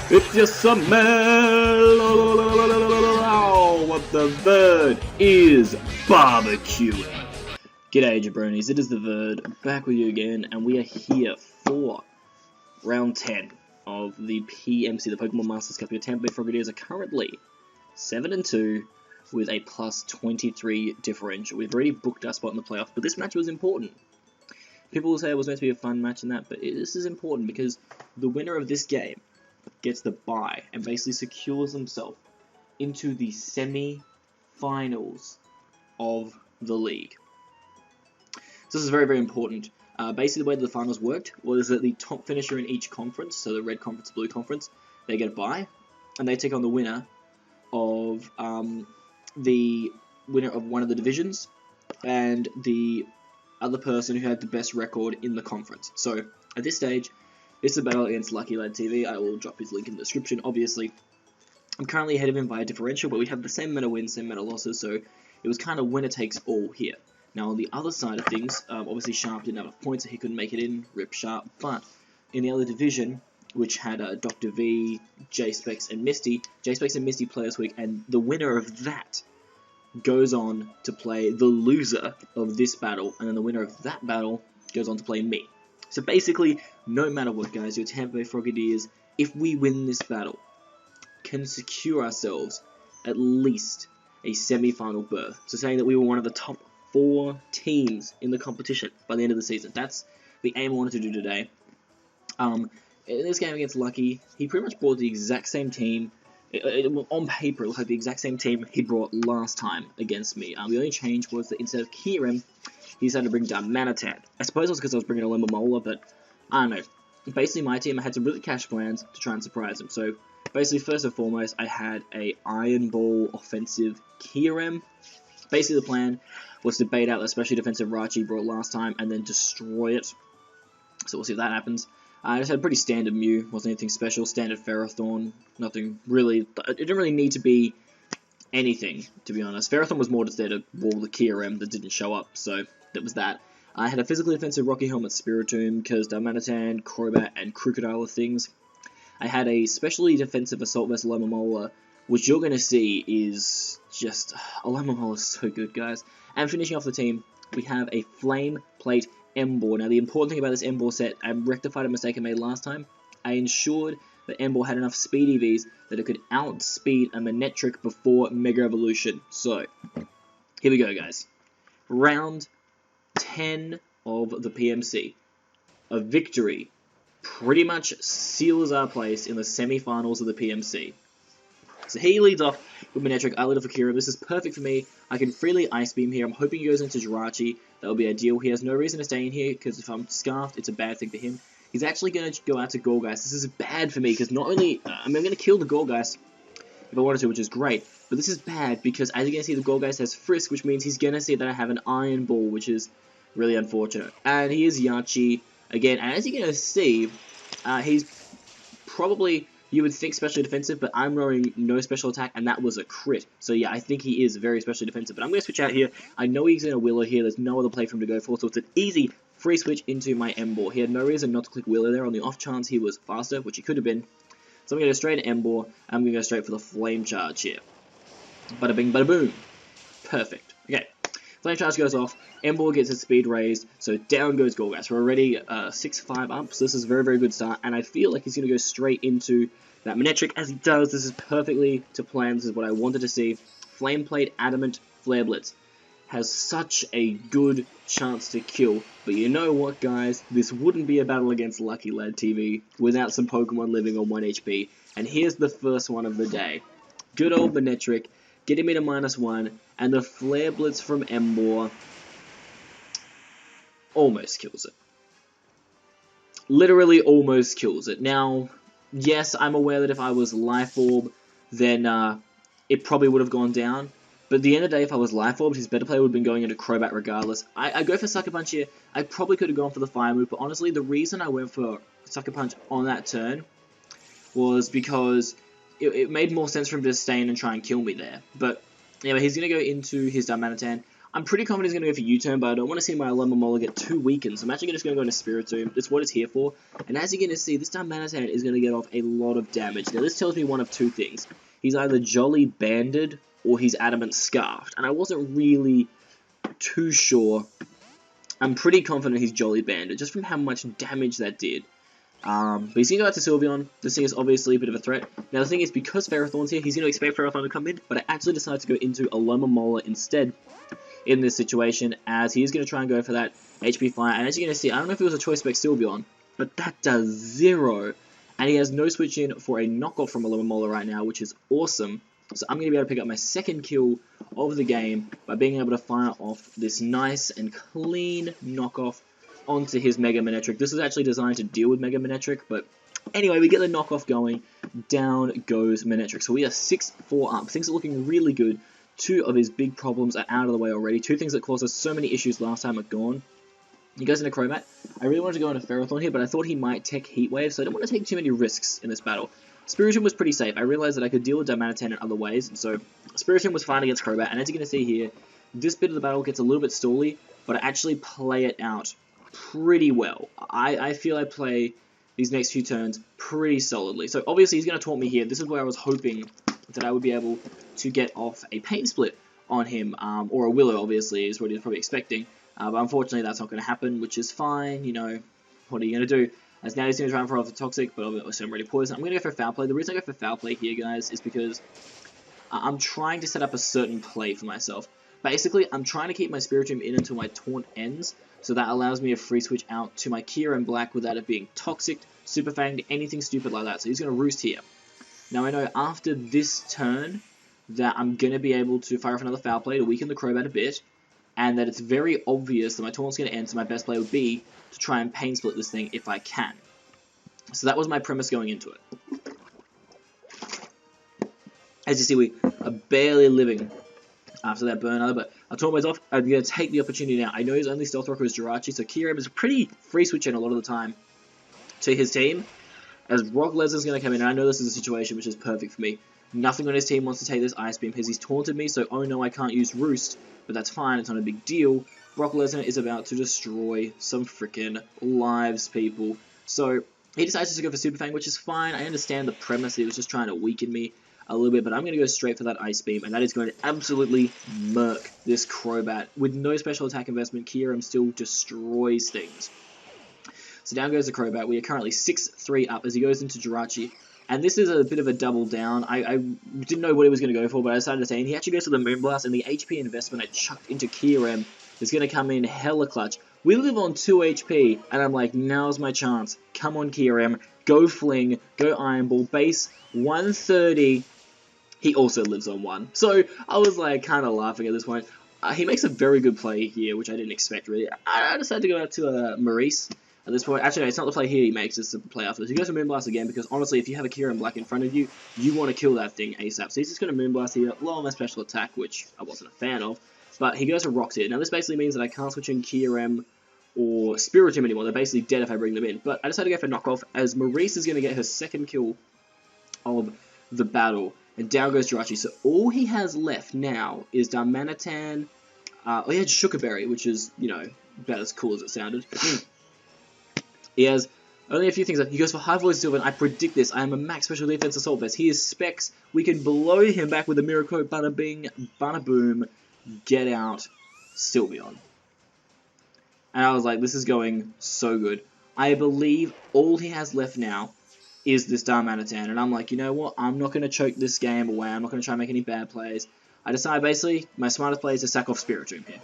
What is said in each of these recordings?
It's your smell. What the Verd is barbecuing. G'day jabronis, it is the Verd, back with you again, and we are here for round 10 of the PMC, the Pokemon Masters Cup. Your Tampa Bay Frogadiers are currently 7-2 with a plus 23 differential. We've already booked our spot in the playoffs, but this match was important. People will say it was meant to be a fun match and that, but this is important because the winner of this game gets the bye and basically secures himself into the semi-finals of the league. So this is very, very important. Basically, the way that the finals worked was that the top finisher in each conference, so the red conference, blue conference, they get a bye, and they take on the winner of one of the divisions, and the other person who had the best record in the conference. So at this stage, it's a battle against Lucky Lad TV. I will drop his link in the description. Obviously, I'm currently ahead of him by a differential, but we have the same amount of wins, same amount of losses, so it was kind of winner takes all here. Now, on the other side of things, obviously Sharp didn't have enough points, so he couldn't make it in, rip Sharp, but in the other division, which had Dr. V, J-Specs, and Misty, J-Specs and Misty play this week, and the winner of that goes on to play the loser of this battle, and then the winner of that battle goes on to play me. So basically, no matter what, guys, your Tampa Bay Frogadiers, if we win this battle, can secure ourselves at least a semi-final berth. So saying that we were one of the top 4 teams in the competition by the end of the season. That's the aim I wanted to do today. In this game against Lucky, he pretty much brought the exact same team. On paper, it looked like the exact same team he brought last time against me. The only change was that instead of Kieran, he decided to bring down Manectrics. I suppose it was because I was bringing a Lemon, but I don't know. Basically, my team, I had some really cash plans to try and surprise him. So, basically, first and foremost, I had a Iron Ball offensive Kieran. Basically, the plan was to bait out the specially defensive Rachi brought last time and then destroy it. So we'll see if that happens. I just had a pretty standard Mew, wasn't anything special. Standard Ferrothorn, nothing really. It didn't really need to be anything, to be honest. Ferrothorn was more just there to wall the Kyurem that didn't show up, so that was that. I had a physically defensive Rocky Helmet Spiritomb, because Darmanitan, Crobat, and Crocodile are things. I had a specially defensive Assault Vest Alomomola, which you're going to see is just... Alomomola is so good, guys. And finishing off the team, we have a Flame Plate Emboar. Now, the important thing about this Emboar set, I rectified a mistake I made last time. I ensured that Emboar had enough speed EVs that it could outspeed a Manectrics before Mega Evolution. So, here we go, guys. Round 10 of the PMC. A victory pretty much seals our place in the semi-finals of the PMC. So he leads off with Manectrics, I lead off with Kira. This is perfect for me. I can freely Ice Beam here. I'm hoping he goes into Jirachi. That would be ideal. He has no reason to stay in here, because if I'm Scarfed, it's a bad thing for him. He's actually going to go out to Gourgeist. This is bad for me, because not only... I'm going to kill the Gourgeist if I wanted to, which is great. But this is bad, because as you can see, the Gourgeist has Frisk, which means he's going to see that I have an Iron Ball, which is really unfortunate. And he is Yachi again. And as you're going to see, he's probably... You would think specially defensive, but I'm rolling no special attack, and that was a crit. So yeah, I think he is very specially defensive. But I'm going to switch out here. I know he's in a Willow here. There's no other play for him to go for, so it's an easy free switch into my Emboar. He had no reason not to click Willow there on the off chance he was faster, which he could have been. So I'm going to go straight to Emboar. I'm going to go straight for the Flame Charge here. Bada bing, bada boom. Perfect. Okay. Flame Charge goes off, Emboar gets its speed raised, so down goes Gourgeist. We're already 6-5 up, so this is a very, very good start, and I feel like he's going to go straight into that Manectrics. As he does, this is perfectly to plan. This is what I wanted to see. Flame Plate, Adamant, Flare Blitz has such a good chance to kill, but you know what, guys? This wouldn't be a battle against Lucky Lad TV without some Pokemon living on 1 HP, and here's the first one of the day. Good old Manectrics, getting me to -1, and the Flare Blitz from Emboar almost kills it. Literally almost kills it. Now, yes, I'm aware that if I was Life Orb, then it probably would have gone down. But at the end of the day, if I was Life Orb, his better play would have been going into Crobat regardless. I go for Sucker Punch here. I probably could have gone for the Fire move, but honestly, the reason I went for Sucker Punch on that turn was because it made more sense for him to stay in and try and kill me there. But anyway, he's going to go into his Darmanitan. I'm pretty confident he's going to go for U-turn, but I don't want to see my Alomomola get too weakened, so I'm actually just going to go into Spiritomb. That's what it's here for, and as you're going to see, this Darmanitan is going to get off a lot of damage. Now, this tells me one of two things. He's either Jolly Banded, or he's Adamant Scarfed, and I wasn't really too sure. I'm pretty confident he's Jolly Banded, just from how much damage that did. But he's going to go out to Sylveon. This thing is obviously a bit of a threat. Now the thing is, because Ferrothorn's here, he's going to expect Ferrothorn to come in, but I actually decided to go into Alomomola instead in this situation, as he is going to try and go for that HP Fire. And as you're going to see, I don't know if it was a choice spec Sylveon, but that does 0. And he has no switch in for a knockoff from Alomomola right now, which is awesome. So I'm going to be able to pick up my second kill of the game by being able to fire off this nice and clean knockoff onto his Mega Manectric. This is actually designed to deal with Mega Manectric, but anyway, we get the knockoff going. Down goes Manectric. So we are 6-4 up. Things are looking really good. 2 of his big problems are out of the way already. 2 things that caused us so many issues last time are gone. He goes into Crobat. I really wanted to go into Ferrothorn here, but I thought he might tech Heat Wave, so I don't want to take too many risks in this battle. Spiritomb was pretty safe. I realized that I could deal with Darmanitan in other ways, and so Spiritomb was fine against Crobat. And as you're going to see here, this bit of the battle gets a little bit stally, but I actually play it out pretty well. I feel I play these next few turns pretty solidly. So obviously he's going to taunt me here. This is where I was hoping that I would be able to get off a Pain Split on him, or a Willow obviously is what he was probably expecting. But unfortunately that's not going to happen, which is fine. You know, what are you going to do? As now he's going to try and throw off the Toxic, but obviously I'm ready to poison. I'm going to go for Foul Play. The reason I go for Foul Play here, guys, is because I'm trying to set up a certain play for myself. Basically, I'm trying to keep my Spiritomb in until my taunt ends, so that allows me a free switch out to my Kyurem Black without it being Toxic, Super Fanged, anything stupid like that. So he's going to Roost here. Now I know after this turn that I'm going to be able to fire off another Foul Play to weaken the Crobat a bit, and that it's very obvious that my taunt's going to end, so my best play would be to try and Pain Split this thing if I can. So that was my premise going into it. As you see, we are barely living after that burn, but I'll taunt ways off. I'm going to take the opportunity now. I know his only Stealth Rocker is Jirachi, so Kyurem is a pretty free switch in a lot of the time to his team, as Rock Leslie's going to come in, and I know this is a situation which is perfect for me. Nothing on his team wants to take this Ice Beam because he's taunted me, so oh no, I can't use Roost, but that's fine, it's not a big deal. Brock Lesnar is about to destroy some freaking lives, people. So he decides to go for Super Fang, which is fine. I understand the premise. He was just trying to weaken me a little bit, but I'm going to go straight for that Ice Beam, and that is going to absolutely murk this Crobat. With no special attack investment, Kyurem still destroys things. So down goes the Crobat. We are currently 6-3 up as he goes into Jirachi. And this is a bit of a double down. I didn't know what he was going to go for, but I decided to say, and he actually goes for the Moonblast, and the HP investment I chucked into Kyurem is going to come in hella clutch. We live on 2 HP, and I'm like, now's my chance. Come on, Kyurem. Go Fling. Go Iron Ball. Base 130. He also lives on 1. So I was like kind of laughing at this point. He makes a very good play here, which I didn't expect, really. I decided to go out to Maurice at this point. Actually, no, it's not the play here he makes, it's the play after this. He goes for Moonblast again, because honestly, if you have a Kyurem Black in front of you, you want to kill that thing ASAP. So he's just going to Moonblast here, lower my special attack, which I wasn't a fan of, but he goes for Rocks here. Now this basically means that I can't switch in Kyurem or Spiritomb anymore. They're basically dead if I bring them in. But I decided to go for Knockoff, as Maurice is going to get her second kill of the battle. And down goes Jirachi. So all he has left now is Darmanitan. He had Sugar Berry, which is, you know, about as cool as it sounded. He has only a few things left. He goes for High Voice Sylveon. I predict this. I am a max special defense Assault Vest. He is Specs. We can blow him back with a Mirror Coat. Bada bing, bada boom. Get out, Sylveon. And I was like, this is going so good. I believe all he has left now is this Darmanitan. And I'm like, you know what? I'm not going to choke this game away. I'm not going to try and make any bad plays. I decide, basically, my smartest play is to sack off Spiritomb here.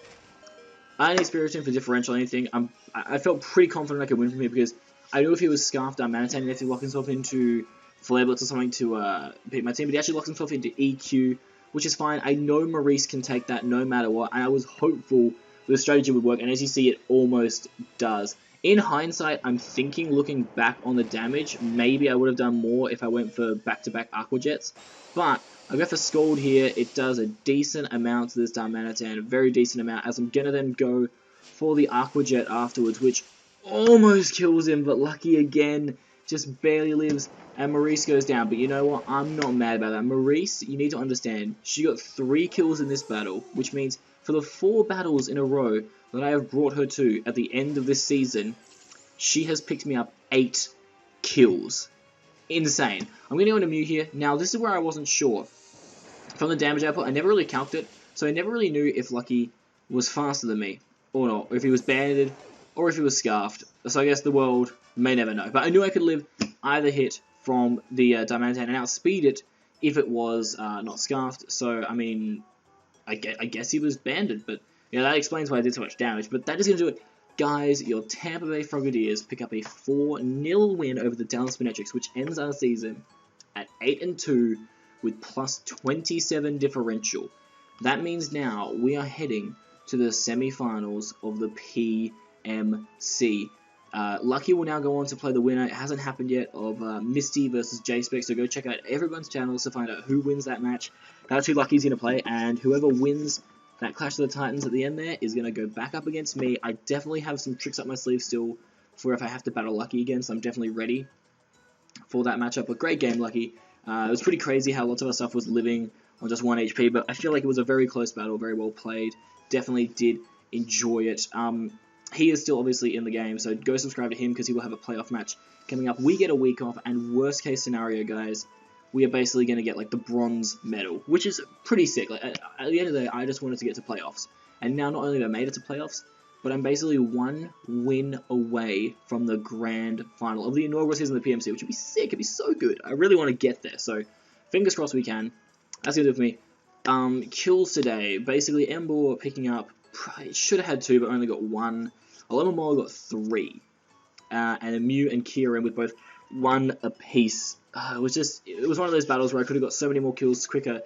I don't need Spiritomb for differential or anything. I felt pretty confident I could win from here because I knew if he was Scarfed Darmanitan, he'd have to lock himself into Flare Blitz or something to beat my team. But he actually locks himself into EQ, which is fine. I know Maurice can take that no matter what. And I was hopeful the strategy would work. And as you see, it almost does. In hindsight, I'm thinking, looking back on the damage, maybe I would have done more if I went for back-to-back Aqua Jets. But I go for Scald here. It does a decent amount to this Darmanitan, a very decent amount, as I'm going to then go for the Aqua Jet afterwards, which almost kills him, but lucky again, just barely lives, and Maurice goes down. But you know what? I'm not mad about that. Maurice, you need to understand, she got 3 kills in this battle, which means for for the 4 battles in a row that I have brought her to at the end of this season, she has picked me up 8 kills. Insane. I'm going to go into Mew here. Now, this is where I wasn't sure. From the damage output, I never really calculated it, so I never really knew if Lucky was faster than me or not, or if he was banded, or if he was scarfed. So I guess the world may never know. But I knew I could live either hit from the Diamantine and outspeed it if it was not scarfed. So, I mean, I guess he was banded, but that explains why I did so much damage. But that is going to do it. Guys, your Tampa Bay Frogadiers pick up a 4-0 win over the Dallas Manectrics, which ends our season at 8-2 with plus 27 differential. That means now we are heading to the semi-finals of the PMC. Lucky will now go on to play the winner. It hasn't happened yet of Misty versus J-Spec, so go check out everyone's channels to find out who wins that match. That's who Lucky's going to play, and whoever wins that Clash of the Titans at the end there is going to go back up against me. I definitely have some tricks up my sleeve still for if I have to battle Lucky again, so I'm definitely ready for that matchup. But great game, Lucky. It was pretty crazy how lots of our stuff was living on just 1 HP, but I feel like it was a very close battle, very well played. Definitely did enjoy it. He is still obviously in the game, so go subscribe to him because he will have a playoff match coming up. We get a week off, and worst case scenario, guys, we are basically going to get like the bronze medal, which is pretty sick. Like, at the end of the day, I just wanted to get to playoffs, and now not only have I made it to playoffs, but I'm basically 1 win away from the grand final of the inaugural season of the PMC, which would be sick. It'd be so good. I really want to get there, so fingers crossed we can. That's going to do it for me. Kills today. Basically, Ember picking up, it should have had 2, but only got 1. Alomomola got 3. And Mew and Kieran with both 1 apiece. It was one of those battles where I could have got so many more kills quicker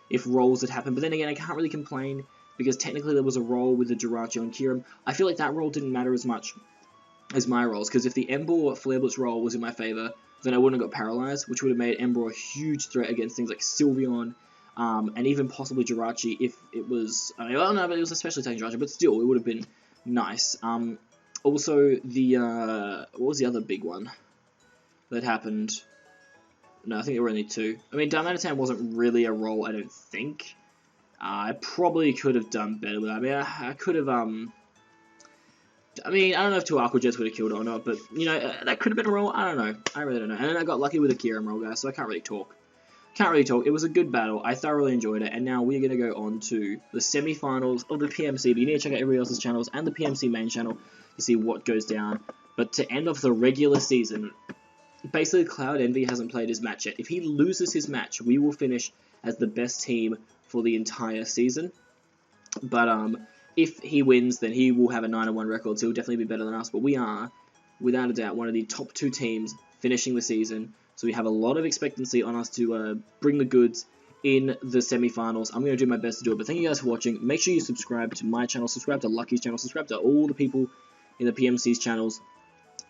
if rolls had happened. But then again, I can't really complain because technically there was a roll with the Jirachi on Kieran. I feel like that roll didn't matter as much as my rolls, because if the Ember Flare Blitz roll was in my favor, then I wouldn't have got paralyzed, which would have made Ember a huge threat against things like Sylveon, and even possibly Jirachi if it was, I don't know, but it was especially attacking Jirachi, but still, it would have been nice. Also, what was the other big one that happened? No, I think there were only 2. I mean, Diamantine wasn't really a roll, I don't think. I probably could have done better with that. I mean, I could have, I mean, I don't know if 2 Aqua Jets would have killed it or not, but, that could have been a roll. I don't know. I really don't know. And then I got lucky with a Kieran roll, guys, so I can't really talk. It was a good battle. I thoroughly enjoyed it, and now we're going to go on to the semi-finals of the PMC. But you need to check out everybody else's channels and the PMC main channel to see what goes down. But to end off the regular season, basically Cloud Envy hasn't played his match yet. If he loses his match, we will finish as the best team for the entire season. But if he wins, then he will have a 9-1 record, so he'll definitely be better than us. But we are, without a doubt, one of the top 2 teams finishing the season. So we have a lot of expectancy on us to bring the goods in the semi-finals. I'm going to do my best to do it. But thank you guys for watching. Make sure you subscribe to my channel, subscribe to Lucky's channel, subscribe to all the people in the PMC's channels.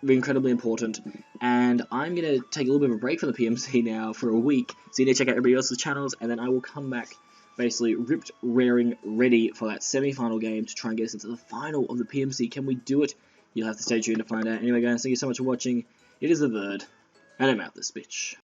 They're incredibly important. And I'm going to take a little bit of a break from the PMC now for a week. So you need to check out everybody else's channels. And then I will come back basically ripped, raring, ready for that semi-final game to try and get us into the final of the PMC. Can we do it? You'll have to stay tuned to find out. Anyway, guys, thank you so much for watching. It is the Bird, and I'm out this bitch.